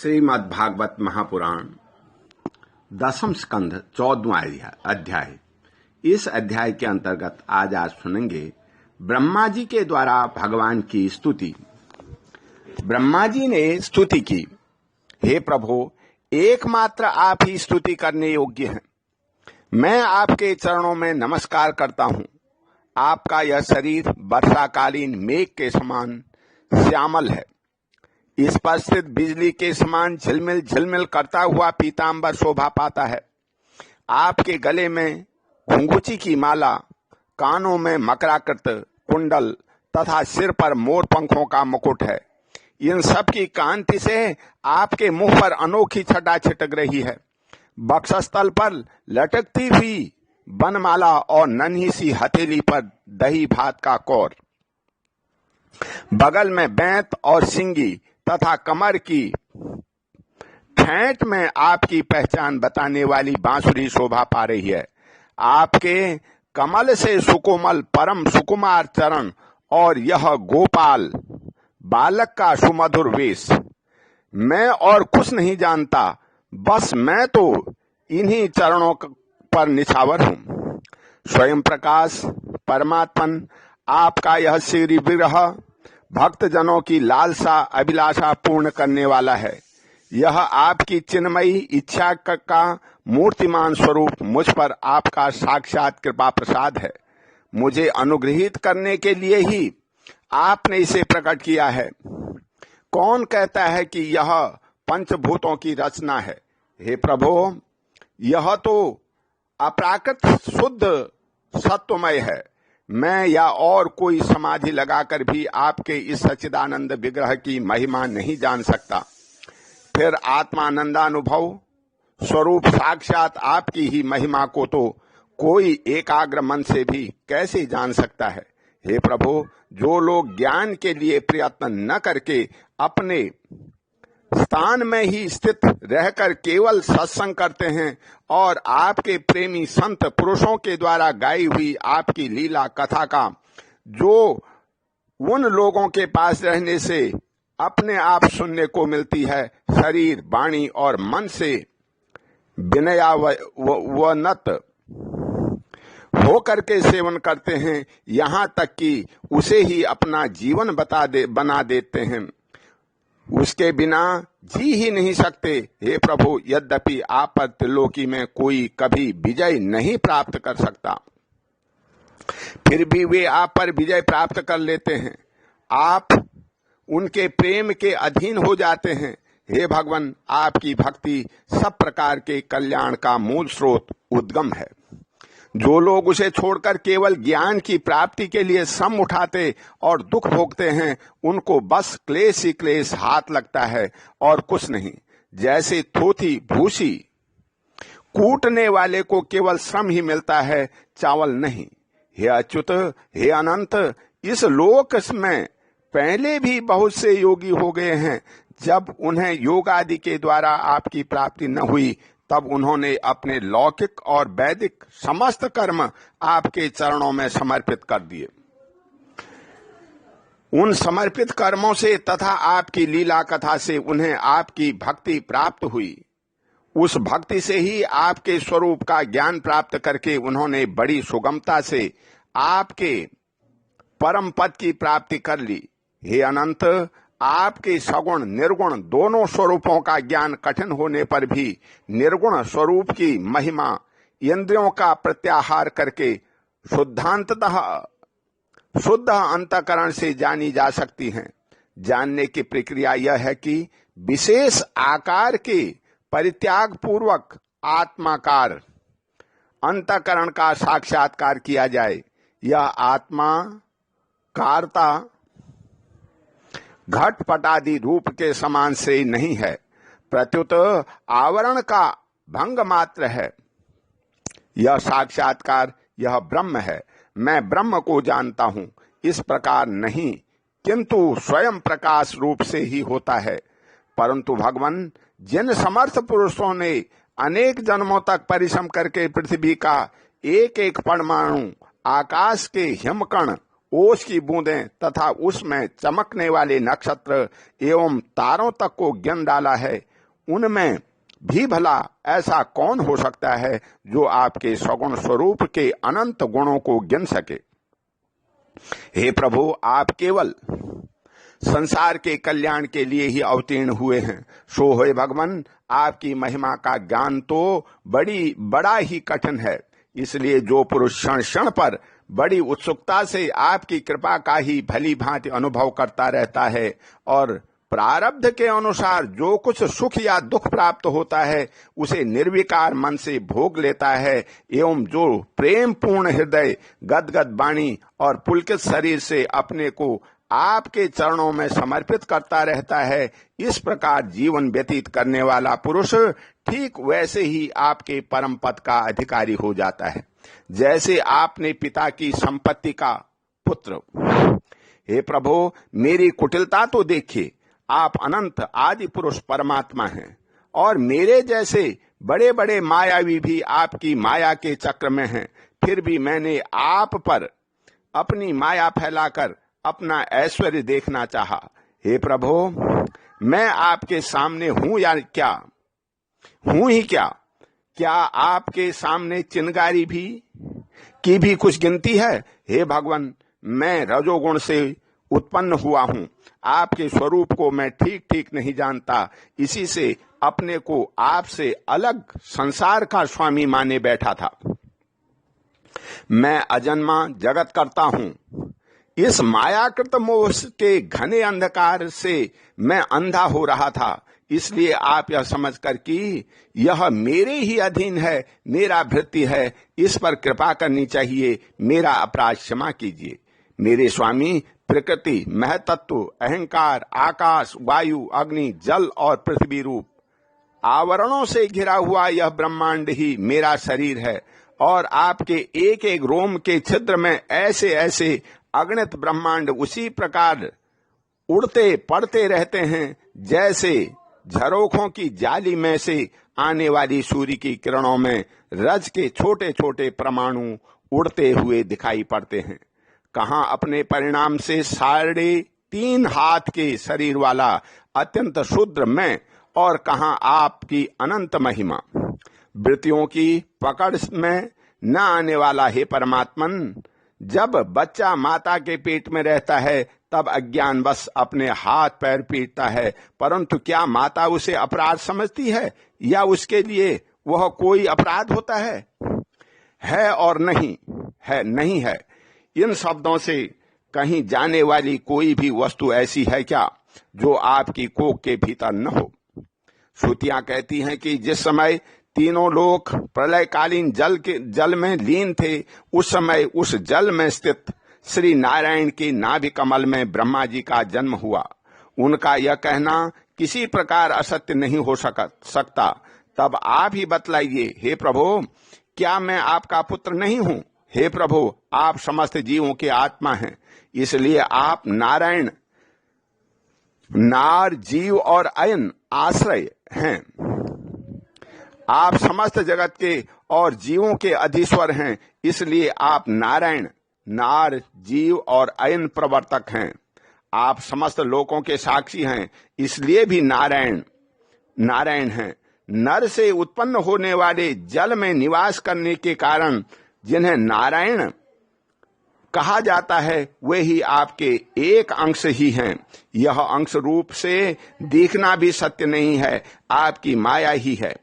श्रीमद् भागवत महापुराण दसम स्कंध 14वां अध्याय। इस अध्याय के अंतर्गत आज सुनेंगे ब्रह्मा जी के द्वारा भगवान की स्तुति। ब्रह्मा जी ने स्तुति की, हे प्रभु, एकमात्र आप ही स्तुति करने योग्य हैं। मैं आपके चरणों में नमस्कार करता हूँ। आपका यह शरीर वर्षाकालीन मेघ के समान श्यामल है। इस पर स्थित बिजली के समान झिलमिल झिलमिल करता हुआ पीतांबर शोभा पाता है। आपके गले में घुंघुची की माला, कानों में मकराकृत कुंडल तथा सिर पर मोर पंखों का मुकुट है। इन सब की कांति से आपके मुंह पर अनोखी छटा छिटक रही है। वक्षस्थल पर लटकती हुई बनमाला और नन्ही सी हथेली पर दही भात का कौर, बगल में बैंत और सिंगी तथा कमर की ठेंठ में आपकी पहचान बताने वाली बांसुरी शोभा पा रही है। आपके कमल से सुकोमल परम सुकुमार चरण और यह गोपाल बालक का सुमधुर वेश, मैं और कुछ नहीं जानता, बस मैं तो इन्हीं चरणों पर निछावर हूँ। स्वयं प्रकाश परमात्मन आपका यह श्री विग्रह भक्त जनों की लालसा अभिलाषा पूर्ण करने वाला है। यह आपकी चिन्मयी इच्छा का मूर्तिमान स्वरूप मुझ पर आपका साक्षात कृपा प्रसाद है। मुझे अनुग्रहित करने के लिए ही आपने इसे प्रकट किया है। कौन कहता है कि यह पंचभूतों की रचना है? हे प्रभु, यह तो अप्राकृत शुद्ध सत्वमय है। मैं या और कोई समाधि लगाकर भी आपके इस सच्चिदानंद विग्रह की महिमा नहीं जान सकता। फिर आत्मानंदानुभव स्वरूप साक्षात आपकी ही महिमा को तो कोई एकाग्र मन से भी कैसे जान सकता है? हे प्रभु, जो लोग ज्ञान के लिए प्रयत्न न करके अपने स्थान में ही स्थित रहकर केवल सत्संग करते हैं और आपके प्रेमी संत पुरुषों के द्वारा गाई हुई आपकी लीला कथा का जो उन लोगों के पास रहने से अपने आप सुनने को मिलती है, शरीर वाणी और मन से विनयावनत होकर के सेवन करते हैं, यहाँ तक कि उसे ही अपना जीवन बना देते हैं, उसके बिना जी ही नहीं सकते। हे प्रभु, यद्यपि आप पर त्रिलोकी में कोई कभी विजय नहीं प्राप्त कर सकता, फिर भी वे आप पर विजय प्राप्त कर लेते हैं। आप उनके प्रेम के अधीन हो जाते हैं। हे भगवान, आपकी भक्ति सब प्रकार के कल्याण का मूल स्रोत उद्गम है। जो लोग उसे छोड़कर केवल ज्ञान की प्राप्ति के लिए श्रम उठाते और दुख भोगते हैं, उनको बस क्लेश ही क्लेश हाथ लगता है और कुछ नहीं। जैसे थोथी भूसी कूटने वाले को केवल श्रम ही मिलता है, चावल नहीं। हे अच्युत, हे अनंत, इस लोक में पहले भी बहुत से योगी हो गए हैं। जब उन्हें योग आदि के द्वारा आपकी प्राप्ति न हुई, तब उन्होंने अपने लौकिक और वैदिक समस्त कर्म आपके चरणों में समर्पित कर दिए। उन समर्पित कर्मों से तथा आपकी लीला कथा से उन्हें आपकी भक्ति प्राप्त हुई। उस भक्ति से ही आपके स्वरूप का ज्ञान प्राप्त करके उन्होंने बड़ी सुगमता से आपके परम पद की प्राप्ति कर ली। हे अनंत, आपके सगुण निर्गुण दोनों स्वरूपों का ज्ञान कठिन होने पर भी निर्गुण स्वरूप की महिमा इंद्रियों का प्रत्याहार करके शुद्धांततः शुद्ध अंतःकरण से जानी जा सकती हैं। जानने की प्रक्रिया यह है कि विशेष आकार के परित्याग पूर्वक आत्माकार अंतःकरण का साक्षात्कार किया जाए। यह आत्मा कारता घटपटादि रूप के समान से नहीं है, प्रत्युत आवरण का भंग मात्र है। यह साक्षात्कार यह ब्रह्म है। मैं ब्रह्म को जानता हूँ, इस प्रकार नहीं, किंतु स्वयं प्रकाश रूप से ही होता है। परंतु भगवान, जिन समर्थ पुरुषों ने अनेक जन्मों तक परिश्रम करके पृथ्वी का एक एक परमाणु, आकाश के हिमकण, ओस की बूंदें तथा उसमें चमकने वाले नक्षत्र एवं तारों तक को ज्ञान डाला है, उनमें भी भला ऐसा कौन हो सकता है जो आपके सगुण स्वरूप के अनंत गुणों को गिन सके। हे प्रभु, आप केवल संसार के कल्याण के लिए ही अवतीर्ण हुए हैं। सो हे भगवान, आपकी महिमा का ज्ञान तो बड़ा ही कठिन है। इसलिए जो पुरुष क्षण क्षण पर बड़ी उत्सुकता से आपकी कृपा का ही भली भांति अनुभव करता रहता है और प्रारब्ध के अनुसार जो कुछ सुख या दुख प्राप्त होता है उसे निर्विकार मन से भोग लेता है, एवं जो प्रेम पूर्ण हृदय, गदगद वाणी और पुलकित शरीर से अपने को आपके चरणों में समर्पित करता रहता है, इस प्रकार जीवन व्यतीत करने वाला पुरुष ठीक वैसे ही आपके परम पद का अधिकारी हो जाता है जैसे आपने पिता की संपत्ति का पुत्र। हे प्रभु, मेरी कुटिलता तो देखिए, आप अनंत आदि पुरुष परमात्मा हैं और मेरे जैसे बड़े बड़े मायावी भी आपकी माया के चक्र में हैं। फिर भी मैंने आप पर अपनी माया फैलाकर अपना ऐश्वर्य देखना चाहा। हे प्रभु, मैं आपके सामने हूं या क्या? हूं ही क्या? क्या आपके सामने चिनगारी की भी कुछ गिनती है? हे भगवान, मैं रजोगुण से उत्पन्न हुआ हूं। आपके स्वरूप को मैं ठीक ठीक नहीं जानता, इसी से अपने को आपसे अलग संसार का स्वामी माने बैठा था। मैं अजन्मा जगत करता हूं। इस मायाकृत मोह के घने अंधकार से मैं अंधा हो रहा था। इसलिए आप यह समझकर कि यह मेरे ही अधीन है, मेरा भृत्य है, इस पर कृपा करनी चाहिए, मेरा अपराध क्षमा कीजिए। मेरे स्वामी, प्रकृति, महतत्व, अहंकार, आकाश, वायु, अग्नि, जल और पृथ्वी रूप आवरणों से घिरा हुआ यह ब्रह्मांड ही मेरा शरीर है और आपके एक एक रोम के छिद्र में ऐसे ऐसे अगणित ब्रह्मांड उसी प्रकार उड़ते पड़ते रहते हैं जैसे झरोखों की जाली में से आने वाली सूर्य की किरणों में रज के छोटे छोटे परमाणु उड़ते हुए दिखाई पड़ते हैं। कहाँ अपने परिणाम से 3.5 हाथ के शरीर वाला अत्यंत शुद्र मैं और कहाँ आपकी अनंत महिमा। वृत्तियों की पकड़ में न आने वाला हे परमात्मन, जब बच्चा माता के पेट में रहता है तब अज्ञान बस अपने हाथ पैर पीटता है, परंतु क्या माता उसे अपराध समझती है या उसके लिए वह कोई अपराध होता है और नहीं है। इन शब्दों से कहीं जाने वाली कोई भी वस्तु ऐसी है क्या जो आपकी कोख के भीतर न हो। श्रुतियां कहती हैं कि जिस समय तीनों लोग प्रलयकालीन जल में लीन थे, उस समय उस जल में स्थित श्री नारायण के नाभि कमल में ब्रह्मा जी का जन्म हुआ। उनका यह कहना किसी प्रकार असत्य नहीं हो सकता। तब आप ही बतलाइए, हे प्रभु, क्या मैं आपका पुत्र नहीं हूं? हे प्रभु, आप समस्त जीवों के आत्मा हैं, इसलिए आप नारायण, नार, जीव और अयन आश्रय हैं। आप समस्त जगत के और जीवों के अधीश्वर हैं, इसलिए आप नारायण, नार, जीव और अयन प्रवर्तक हैं। आप समस्त लोकों के साक्षी हैं, इसलिए भी नारायण हैं। नर से उत्पन्न होने वाले जल में निवास करने के कारण जिन्हें नारायण कहा जाता है वे ही आपके एक अंश ही हैं। यह अंश रूप से दिखना भी सत्य नहीं है, आपकी माया ही है।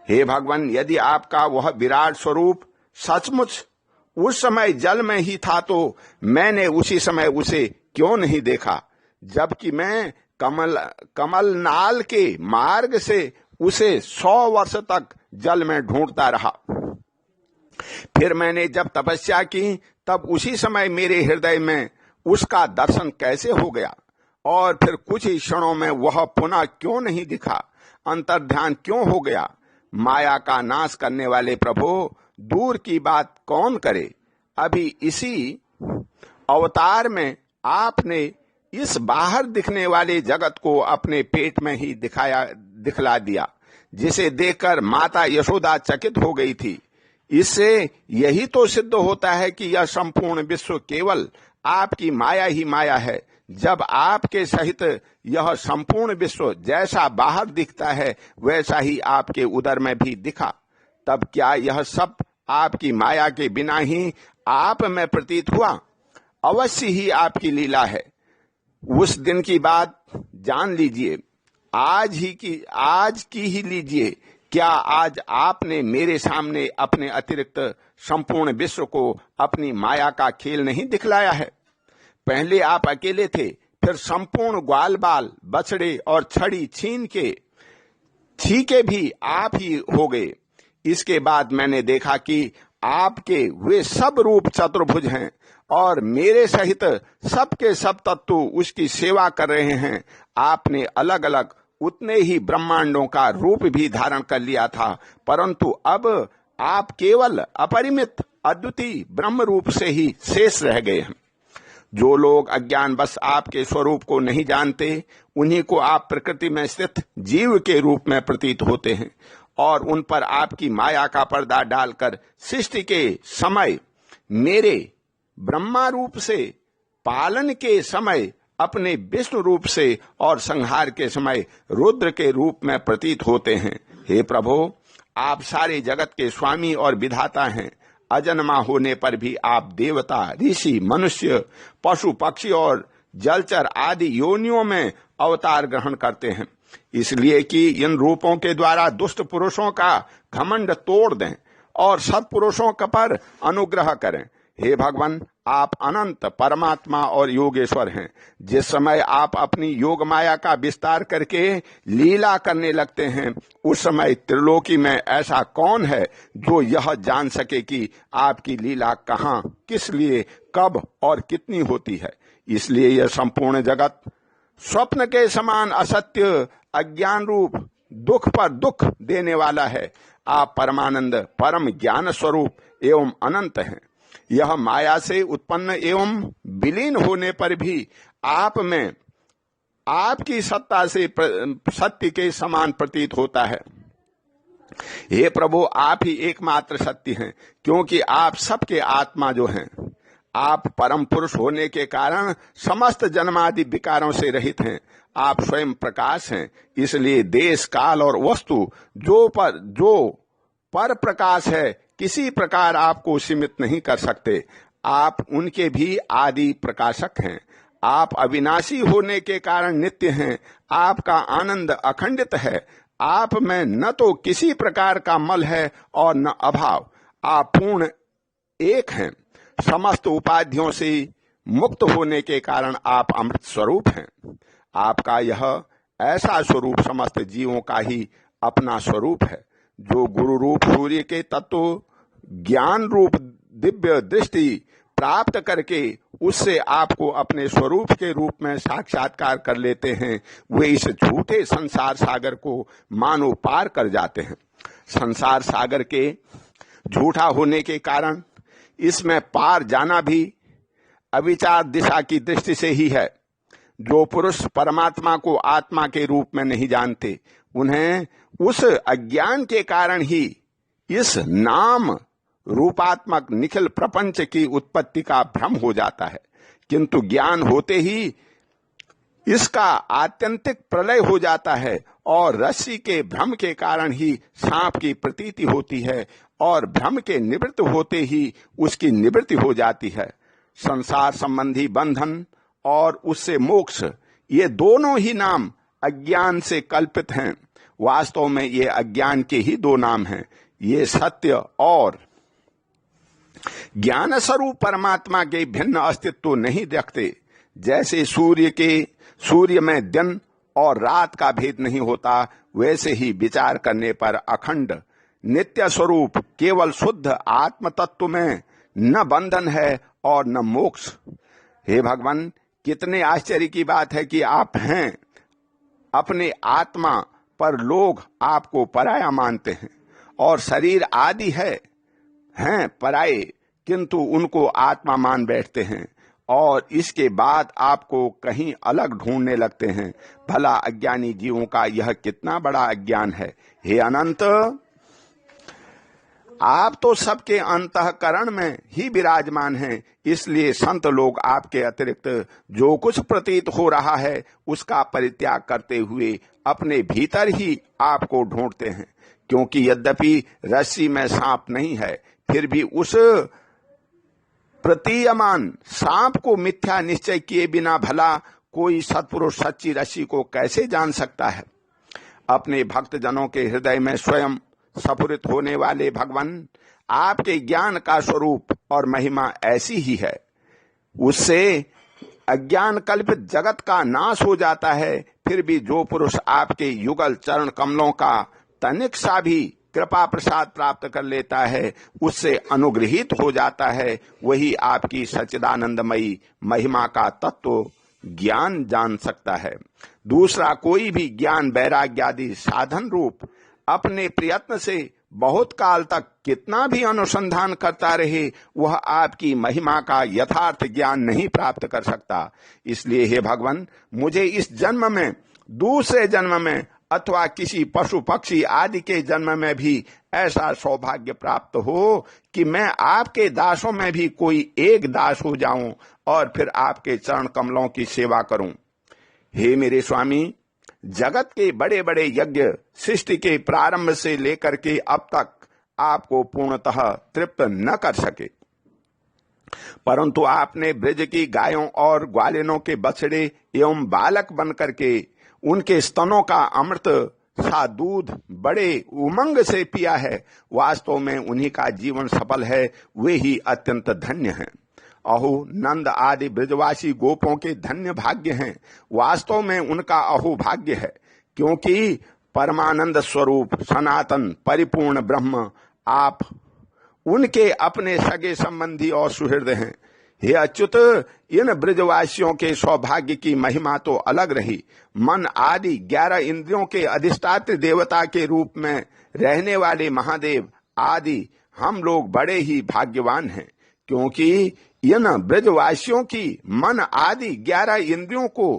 हे भगवान, यदि आपका वह विराट स्वरूप सचमुच उस समय जल में ही था तो मैंने उसी समय उसे क्यों नहीं देखा, जबकि मैं कमल नाल के मार्ग से उसे 100 वर्ष तक जल में ढूंढता रहा। फिर मैंने जब तपस्या की तब उसी समय मेरे हृदय में उसका दर्शन कैसे हो गया और फिर कुछ ही क्षणों में वह पुनः क्यों नहीं दिखा, अंतर्ध्यान क्यों हो गया। माया का नाश करने वाले प्रभु, दूर की बात कौन करे। अभी इसी अवतार में आपने इस बाहर दिखने वाले जगत को अपने पेट में ही दिखला दिया, जिसे देखकर माता यशोदा चकित हो गई थी। इससे यही तो सिद्ध होता है कि यह संपूर्ण विश्व केवल आपकी माया ही माया है, जब आपके सहित यह संपूर्ण विश्व जैसा बाहर दिखता है वैसा ही आपके उदर में भी दिखा, तब क्या यह सब आपकी माया के बिना ही आप में प्रतीत हुआ? अवश्य ही आपकी लीला है। उस दिन की बात जान लीजिए, आज की ही लीजिए। क्या आज आपने मेरे सामने अपने अतिरिक्त संपूर्ण विश्व को अपनी माया का खेल नहीं दिखलाया है? पहले आप अकेले थे, फिर संपूर्ण ग्वाल बाल, बछड़े और छड़ी छीन के छीके भी आप ही हो गए। इसके बाद मैंने देखा कि आपके वे सब रूप चतुर्भुज हैं और मेरे सहित सबके सब तत्व उसकी सेवा कर रहे हैं। आपने अलग अलग उतने ही ब्रह्मांडों का रूप भी धारण कर लिया था, परंतु अब आप केवल अपरिमित अद्वितीय ब्रह्म रूप से ही शेष रह गए हैं। जो लोग अज्ञान बस आपके स्वरूप को नहीं जानते, उन्हीं को आप प्रकृति में स्थित जीव के रूप में प्रतीत होते हैं और उन पर आपकी माया का पर्दा डालकर सृष्टि के समय मेरे ब्रह्मा रूप से, पालन के समय अपने विष्णु रूप से और संहार के समय रुद्र के रूप में प्रतीत होते हैं। हे प्रभु, आप सारे जगत के स्वामी और विधाता हैं। अजन्मा होने पर भी आप देवता, ऋषि, मनुष्य, पशु, पक्षी और जलचर आदि योनियों में अवतार ग्रहण करते हैं, इसलिए कि इन रूपों के द्वारा दुष्ट पुरुषों का घमंड तोड़ दें और सत्पुरुषों पर अनुग्रह करें। हे भगवान, आप अनंत परमात्मा और योगेश्वर हैं। जिस समय आप अपनी योग माया का विस्तार करके लीला करने लगते हैं, उस समय त्रिलोकी में ऐसा कौन है जो यह जान सके कि आपकी लीला कहाँ, किस लिए, कब और कितनी होती है। इसलिए यह संपूर्ण जगत स्वप्न के समान असत्य, अज्ञान रूप दुख पर दुख देने वाला है। आप परमानंद, परम ज्ञान स्वरूप एवं अनंत हैं। यह माया से उत्पन्न एवं विलीन होने पर भी आप में आपकी सत्ता से सत्य के समान प्रतीत होता है। हे प्रभु, आप ही एकमात्र सत्य हैं, क्योंकि आप सबके आत्मा जो हैं। आप परम पुरुष होने के कारण समस्त जन्मादि विकारों से रहित हैं। आप स्वयं प्रकाश हैं, इसलिए देश, काल और वस्तु जो पर प्रकाश है, किसी प्रकार आपको सीमित नहीं कर सकते। आप उनके भी आदि प्रकाशक हैं। आप अविनाशी होने के कारण नित्य हैं। आपका आनंद अखंडित है। आप में न तो किसी प्रकार का मल है और न अभाव। आप पूर्ण एक हैं। समस्त उपाधियों से मुक्त होने के कारण आप अमृत स्वरूप हैं। आपका यह ऐसा स्वरूप समस्त जीवों का ही अपना स्वरूप है, जो गुरु रूप सूर्य के तत्व ज्ञान रूप दिव्य दृष्टि प्राप्त करके उससे आपको अपने स्वरूप के रूप में साक्षात्कार कर लेते हैं। वे इस झूठे संसार सागर को मानो पार कर जाते हैं। संसार सागर के झूठा होने के कारण इसमें पार जाना भी अविचार दिशा की दृष्टि से ही है। जो पुरुष परमात्मा को आत्मा के रूप में नहीं जानते, उन्हें उस अज्ञान के कारण ही इस नाम रूपात्मक निखिल प्रपंच की उत्पत्ति का भ्रम हो जाता है, किंतु ज्ञान होते ही इसका आत्यंतिक प्रलय हो जाता है और रस्सी के भ्रम के कारण ही सांप की प्रतीति होती है और भ्रम के निवृत्त होते ही उसकी निवृत्ति हो जाती है। संसार संबंधी बंधन और उससे मोक्ष, ये दोनों ही नाम अज्ञान से कल्पित हैं। वास्तव में ये अज्ञान के ही दो नाम हैं। ये सत्य और ज्ञान स्वरूप परमात्मा के भिन्न अस्तित्व नहीं रखते। जैसे सूर्य में दिन और रात का भेद नहीं होता, वैसे ही विचार करने पर अखंड नित्य स्वरूप केवल शुद्ध आत्म तत्व में न बंधन है और न मोक्ष। हे भगवान, कितने आश्चर्य की बात है कि आप हैं। अपने आत्मा पर लोग आपको पराया मानते हैं और शरीर आदि हैं पराये, किंतु उनको आत्मा मान बैठते हैं और इसके बाद आपको कहीं अलग ढूंढने लगते हैं। भला अज्ञानी जीवों का यह कितना बड़ा अज्ञान है। हे अनंत, आप तो सबके अंतःकरण में ही विराजमान हैं, इसलिए संत लोग आपके अतिरिक्त जो कुछ प्रतीत हो रहा है उसका परित्याग करते हुए अपने भीतर ही आपको ढूंढते हैं। क्योंकि यद्यपि रस्सी में सांप नहीं है, फिर भी उस प्रतीयमान सांप को मिथ्या निश्चय किए बिना भला कोई सत्पुरुष सच्ची रस्सी को कैसे जान सकता है। अपने भक्त जनों के हृदय में स्वयं स्फुरित होने वाले भगवान आपके ज्ञान का स्वरूप और महिमा ऐसी ही है, उससे अज्ञान कल्पित जगत का नाश हो जाता है। फिर भी जो पुरुष आपके युगल चरण कमलों का तनिक सा भी कृपा प्रसाद प्राप्त कर लेता है, उससे अनुग्रहित हो जाता है, वही आपकी सच्चिदानंदमयी महिमा का तत्व ज्ञान जान सकता है। दूसरा कोई भी ज्ञान वैराग्य आदि साधन रूप अपने प्रयत्न से बहुत काल तक कितना भी अनुसंधान करता रहे, वह आपकी महिमा का यथार्थ ज्ञान नहीं प्राप्त कर सकता। इसलिए हे भगवान, मुझे इस जन्म में, दूसरे जन्म में अथवा किसी पशु पक्षी आदि के जन्म में भी ऐसा सौभाग्य प्राप्त हो कि मैं आपके दासों में भी कोई एक दास हो जाऊं और फिर आपके चरण कमलों की सेवा करूं। हे मेरे स्वामी, जगत के बड़े बड़े यज्ञ सृष्टि के प्रारंभ से लेकर के अब तक आपको पूर्णतः तृप्त न कर सके, परंतु आपने ब्रज की गायों और ग्वालिनों के बछड़े एवं बालक बनकर के उनके स्तनों का अमृत सा दूध बड़े उमंग से पिया है। वास्तव में उन्हीं का जीवन सफल है, वे ही अत्यंत धन्य हैं। अहो नंद आदि ब्रजवासी गोपों के धन्य भाग्य हैं। वास्तव में उनका अहो भाग्य है, क्योंकि परमानंद स्वरूप सनातन परिपूर्ण ब्रह्म आप उनके अपने सगे संबंधी और सुहृद हैं। हे अच्युत, इन ब्रजवासियों के सौभाग्य की महिमा तो अलग रही। मन आदि 11 इंद्रियों के अधिष्ठात्र देवता के रूप में रहने वाले महादेव आदि हम लोग बड़े ही भाग्यवान हैं, क्योंकि इन ब्रजवासियों की मन आदि 11 इंद्रियों को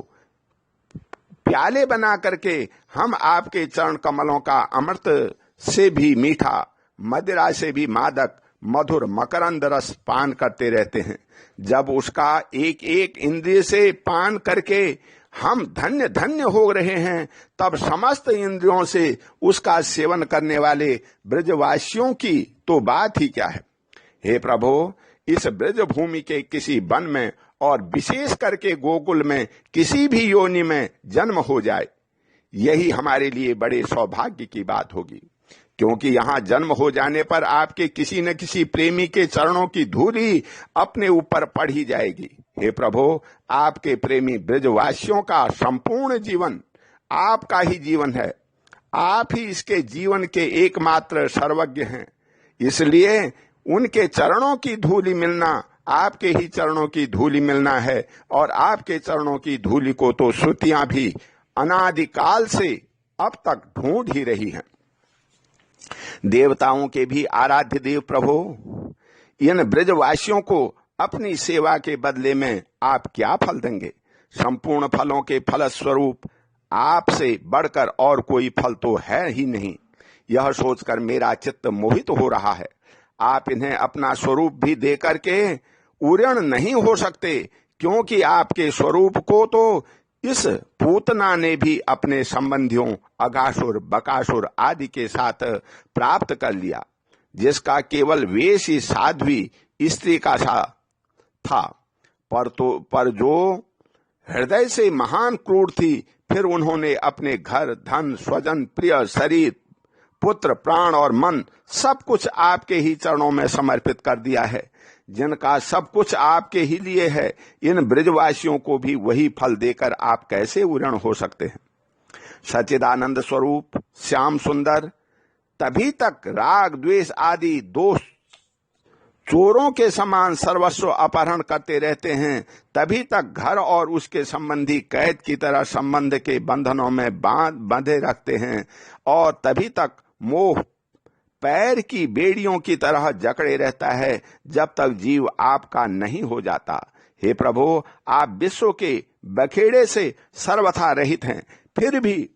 प्याले बना करके हम आपके चरण कमलों का अमृत से भी मीठा, मदिरा से भी मादक मधुर मकरंद रस पान करते रहते हैं। जब उसका एक एक इंद्रिय से पान करके हम धन्य धन्य हो रहे हैं, तब समस्त इंद्रियों से उसका सेवन करने वाले ब्रजवासियों की तो बात ही क्या है। हे प्रभु, इस ब्रज भूमि के किसी वन में और विशेष करके गोकुल में किसी भी योनि में जन्म हो जाए, यही हमारे लिए बड़े सौभाग्य की बात होगी, क्योंकि यहाँ जन्म हो जाने पर आपके किसी न किसी प्रेमी के चरणों की धूली अपने ऊपर पड़ ही जाएगी। हे प्रभु, आपके प्रेमी ब्रजवासियों का संपूर्ण जीवन आपका ही जीवन है। आप ही इसके जीवन के एकमात्र सर्वज्ञ हैं। इसलिए उनके चरणों की धूली मिलना आपके ही चरणों की धूली मिलना है, और आपके चरणों की धूली को तो श्रुतियां भी अनादिकाल से अब तक ढूंढ ही रही हैं। देवताओं के भी आराध्य देव प्रभु, इन ब्रजवासियों को अपनी सेवा के बदले में आप क्या फल देंगे? संपूर्ण फलों के फल स्वरूप आपसे बढ़कर और कोई फल तो है ही नहीं। यह सोचकर मेरा चित्त मोहित हो रहा है। आप इन्हें अपना स्वरूप भी दे करके उऋण नहीं हो सकते, क्योंकि आपके स्वरूप को तो इस पूतना ने भी अपने संबंधियों अघासुर पर आदि के साथ प्राप्त कर लिया, जिसका केवल वेश ही साध्वी स्त्री का सा था, पर जो हृदय से महान क्रूर थी। फिर उन्होंने अपने घर, धन, स्वजन, प्रिय, शरीर, पुत्र, प्राण और मन सब कुछ आपके ही चरणों में समर्पित कर दिया है। जिनका सब कुछ आपके ही लिए है, इन ब्रजवासियों को भी वही फल देकर आप कैसे उऋण हो सकते हैं? सच्चिदानंद स्वरूप श्याम सुंदर तभी तक राग द्वेष आदि दोष चोरों के समान सर्वस्व अपहरण करते रहते हैं, तभी तक घर और उसके संबंधी कैद की तरह संबंध के बंधनों में बांधे रखते हैं, और तभी तक मोह पैर की बेड़ियों की तरह जकड़े रहता है, जब तक जीव आपका नहीं हो जाता। हे प्रभु, आप विश्व के बखेड़े से सर्वथा रहित हैं, फिर भी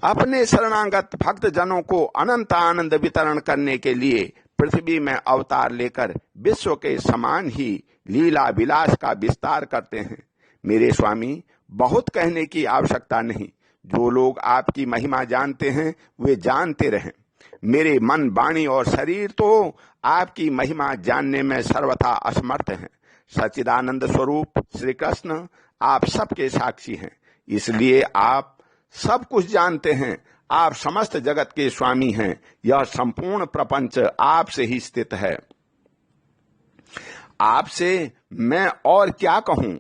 अपने शरणागत भक्त जनों को अनंत आनंद वितरण करने के लिए पृथ्वी में अवतार लेकर विश्व के समान ही लीला विलास का विस्तार करते हैं। मेरे स्वामी, बहुत कहने की आवश्यकता नहीं। जो लोग आपकी महिमा जानते हैं वे जानते रहें। मेरे मन, वाणी और शरीर तो आपकी महिमा जानने में सर्वथा असमर्थ हैं। सच्चिदानंद स्वरूप श्री कृष्ण आप सबके साक्षी हैं, इसलिए आप सब कुछ जानते हैं। आप समस्त जगत के स्वामी हैं। यह संपूर्ण प्रपंच आपसे ही स्थित है। आपसे मैं और क्या कहूं?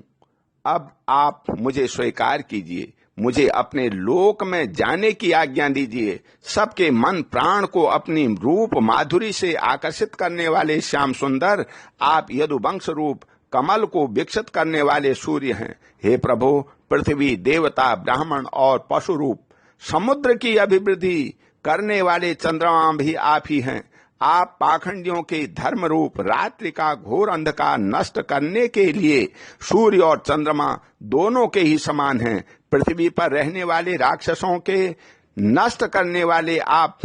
अब आप मुझे स्वीकार कीजिए, मुझे अपने लोक में जाने की आज्ञा दीजिए। सबके मन प्राण को अपनी रूप माधुरी से आकर्षित करने वाले श्याम सुंदर आप यदुवंश रूप कमल को विकसित करने वाले सूर्य हैं। हे प्रभु, पृथ्वी, देवता, ब्राह्मण और पशु रूप समुद्र की अभिवृद्धि करने वाले चंद्रमा भी आप ही हैं। आप पाखंडियों के धर्म रूप रात्रि का घोर अंधकार नष्ट करने के लिए सूर्य और चंद्रमा दोनों के ही समान हैं। पृथ्वी पर रहने वाले राक्षसों के नष्ट करने वाले आप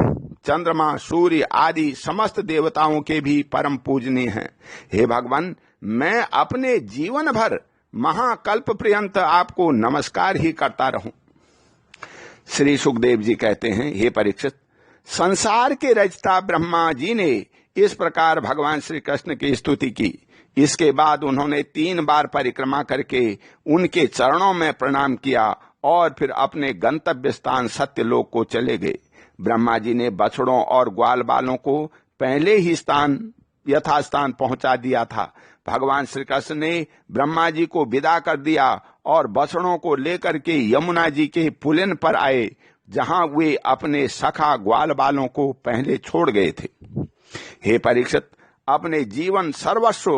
चंद्रमा, सूर्य आदि समस्त देवताओं के भी परम पूजनीय हैं। हे भगवान, मैं अपने जीवन भर महाकल्प पर्यंत आपको नमस्कार ही करता रहूं। श्री सुखदेव जी कहते हैं, हे परीक्षित, संसार के रचता ब्रह्मा जी ने इस प्रकार भगवान श्री कृष्ण की स्तुति की। इसके बाद उन्होंने 3 बार परिक्रमा करके उनके चरणों में प्रणाम किया और फिर अपने गंतव्य स्थान सत्यलोक को चले गए। ब्रह्मा जी ने बछड़ों और ग्वाल बालों को पहले ही यथास्थान पहुंचा दिया था। भगवान श्री कृष्ण ने ब्रह्मा जी को विदा कर दिया और बछड़ों को लेकर के यमुना जी के पुलिन पर आए, जहां वे अपने सखा ग्वाल बालों को पहले छोड़ गए थे। हे परीक्षित, अपने जीवन सर्वस्व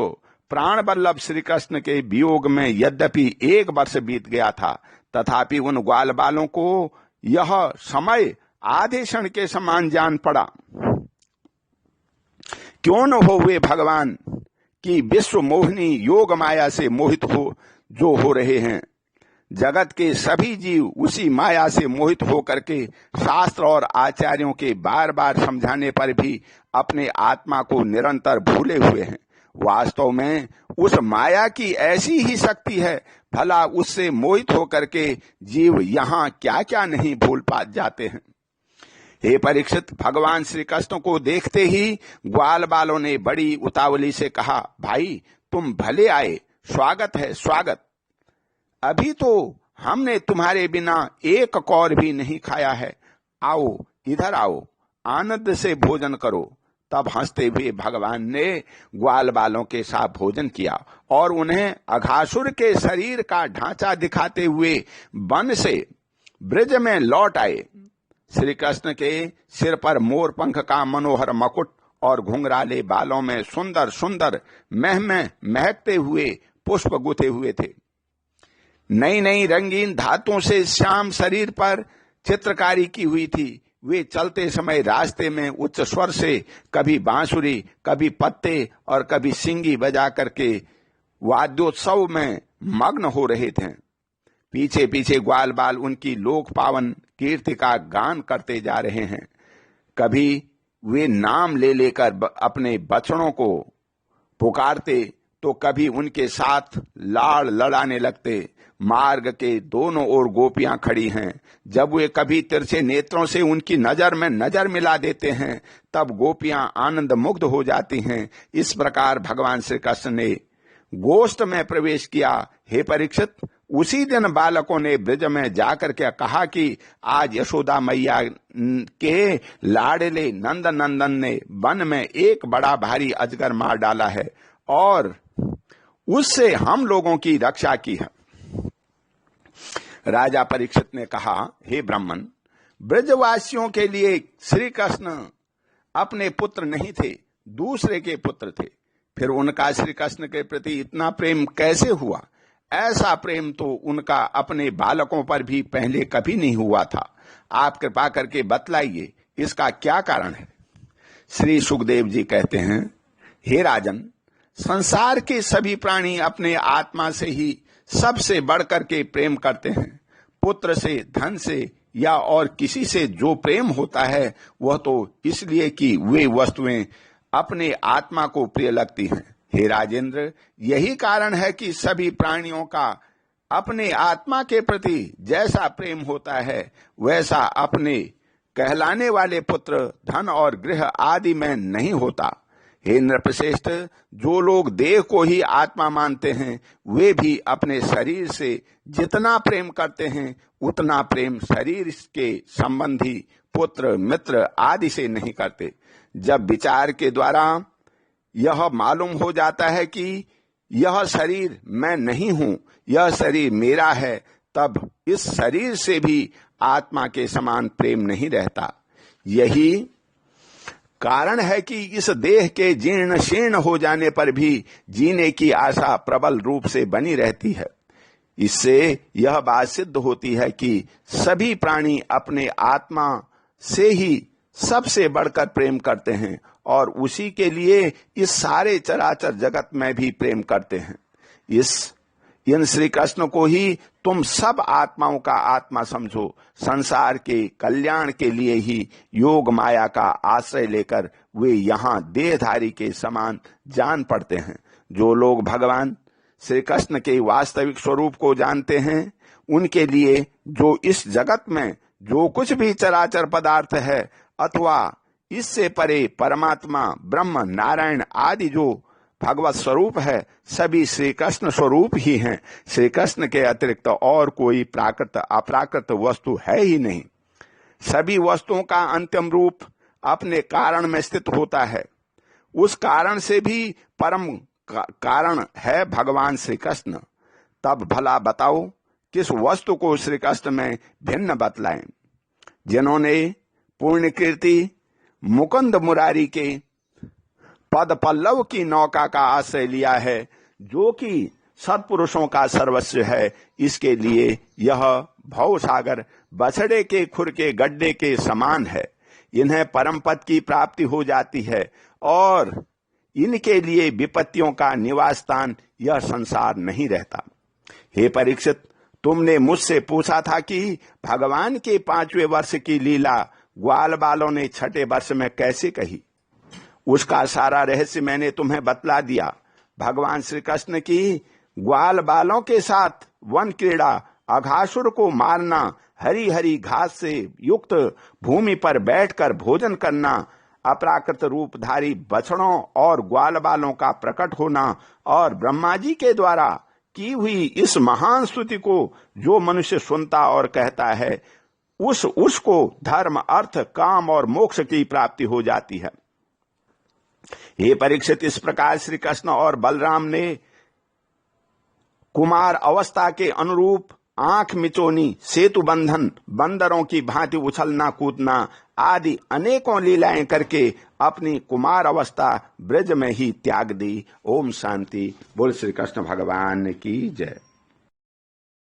प्राण वल्लभ श्री कृष्ण के वियोग में यद्यपि 1 वर्ष बीत गया था, तथापि उन ग्वाल बालों को यह समय आधे क्षण के समान जान पड़ा। क्यों न हो वे भगवान की विश्व मोहिनी योग माया से मोहित हो रहे हैं। जगत के सभी जीव उसी माया से मोहित होकर के शास्त्र और आचार्यों के बार बार समझाने पर भी अपने आत्मा को निरंतर भूले हुए हैं। वास्तव में उस माया की ऐसी ही शक्ति है, भला उससे मोहित होकर के जीव यहाँ क्या क्या नहीं भूल पा जाते हैं। हे परीक्षित, भगवान श्री कृष्ण को देखते ही ग्वाल बालों ने बड़ी उतावली से कहा, भाई तुम भले आए, स्वागत है स्वागत। अभी तो हमने तुम्हारे बिना 1 कौर भी नहीं खाया है। आओ, इधर आओ, आनंद से भोजन करो। तब हंसते हुए भगवान ने ग्वाल बालों के साथ भोजन किया और उन्हें अघासुर के शरीर का ढांचा दिखाते हुए वन से ब्रज में लौट आए। श्री कृष्ण के सिर पर मोर पंख का मनोहर मुकुट और घुंघराले बालों में सुंदर सुंदर महकते हुए पुष्प गुथे हुए थे। नई नई रंगीन धातुओं से श्याम शरीर पर चित्रकारी की हुई थी। वे चलते समय रास्ते में उच्च स्वर से कभी बांसुरी, कभी पत्ते और कभी सिंगी बजा करके वाद्योत्सव में मग्न हो रहे थे। पीछे पीछे ग्वाल बाल उनकी लोक पावन कीर्ति का गान करते जा रहे हैं। कभी वे नाम ले लेकर अपने बछड़ों को पुकारते तो कभी उनके साथ लाड़ लड़ाने लगते। मार्ग के दोनों ओर गोपियां खड़ी हैं। जब वे कभी तिरछे नेत्रों से उनकी नजर में नजर मिला देते हैं, तब गोपियां आनंद मुग्ध हो जाती हैं। इस प्रकार भगवान श्री कृष्ण ने गोष्ठ में प्रवेश किया। हे परीक्षित, उसी दिन बालकों ने ब्रज में जाकर के कहा कि आज यशोदा मैया के लाडले नंद नंदन ने वन में एक बड़ा भारी अजगर मार डाला है और उससे हम लोगों की रक्षा की है। राजा परीक्षित ने कहा, हे ब्राह्मण, ब्रजवासियों के लिए श्री कृष्ण अपने पुत्र नहीं थे, दूसरे के पुत्र थे। फिर उनका श्री कृष्ण के प्रति इतना प्रेम कैसे हुआ? ऐसा प्रेम तो उनका अपने बालकों पर भी पहले कभी नहीं हुआ था। आप कृपा करके बतलाइए, इसका क्या कारण है? श्री सुखदेव जी कहते हैं, हे राजन, संसार के सभी प्राणी अपने आत्मा से ही सबसे बढ़कर के प्रेम करते हैं। पुत्र से, धन से, या और किसी से जो प्रेम होता है वह तो इसलिए कि वे वस्तुएं अपने आत्मा को प्रिय लगती हैं। हे राजेंद्र, यही कारण है कि सभी प्राणियों का अपने आत्मा के प्रति जैसा प्रेम होता है वैसा अपने कहलाने वाले पुत्र, धन और गृह आदि में नहीं होता। हे नृपश्रेष्ठ, जो लोग देह को ही आत्मा मानते हैं वे भी अपने शरीर से जितना प्रेम करते हैं उतना प्रेम शरीर के संबंधी, पुत्र, मित्र आदि से नहीं करते। जब विचार के द्वारा यह मालूम हो जाता है कि यह शरीर मैं नहीं हूं, यह शरीर मेरा है, तब इस शरीर से भी आत्मा के समान प्रेम नहीं रहता। यही कारण है कि इस देह के जीर्ण शीर्ण हो जाने पर भी जीने की आशा प्रबल रूप से बनी रहती है। इससे यह बात सिद्ध होती है कि सभी प्राणी अपने आत्मा से ही सबसे बढ़कर प्रेम करते हैं और उसी के लिए इस सारे चराचर जगत में भी प्रेम करते हैं। इन श्री कृष्ण को ही तुम सब आत्माओं का आत्मा समझो। संसार के कल्याण के लिए ही योग माया का आश्रय लेकर वे यहाँ देहधारी के समान जान पड़ते हैं। जो लोग भगवान श्री कृष्ण के वास्तविक स्वरूप को जानते हैं उनके लिए जो इस जगत में जो कुछ भी चराचर पदार्थ है अथवा इससे परे परमात्मा, ब्रह्म, नारायण आदि जो भगवत स्वरूप है सभी श्री कृष्ण स्वरूप ही हैं। श्री कृष्ण के अतिरिक्त और कोई प्राकृत अप्राकृत वस्तु है ही नहीं। सभी वस्तुओं का अंतिम रूप अपने कारण में स्थित होता है। उस कारण से भी परम कारण है भगवान श्री कृष्ण। तब भला बताओ किस वस्तु को श्री कृष्ण में भिन्न बतलाएं। जिन्होंने पूर्ण कीर्ति मुकुंद मुरारी के पद पल्लव की नौका का आश्रय लिया है जो कि सत्पुरुषों का सर्वस्व है, इसके लिए यह भव सागर बछड़े के खुर के गड्ढे के समान है। इन्हें परम पद की प्राप्ति हो जाती है और इनके लिए विपत्तियों का निवास स्थान यह संसार नहीं रहता। हे परीक्षित, तुमने मुझसे पूछा था कि भगवान के 5वें वर्ष की लीला ग्वाल बालों ने 6ठे वर्ष में कैसे कही। उसका सारा रहस्य मैंने तुम्हें बतला दिया। भगवान श्री कृष्ण की ग्वाल बालों के साथ वन क्रीड़ा, अघासुर को मारना, हरी हरी घास से युक्त भूमि पर बैठकर भोजन करना, अपराकृत रूपधारी बछड़ों और ग्वाल बालों का प्रकट होना और ब्रह्मा जी के द्वारा की हुई इस महान स्तुति को जो मनुष्य सुनता और कहता है उसको धर्म, अर्थ, काम और मोक्ष की प्राप्ति हो जाती है। हे परीक्षित, इस प्रकार श्री कृष्ण और बलराम ने कुमार अवस्था के अनुरूप आंख मिचोनी, सेतु बंधन, बंदरों की भांति उछलना कूदना आदि अनेकों लीलाएं करके अपनी कुमार अवस्था ब्रज में ही त्याग दी। ओम शांति। बोल श्री कृष्ण भगवान की जय।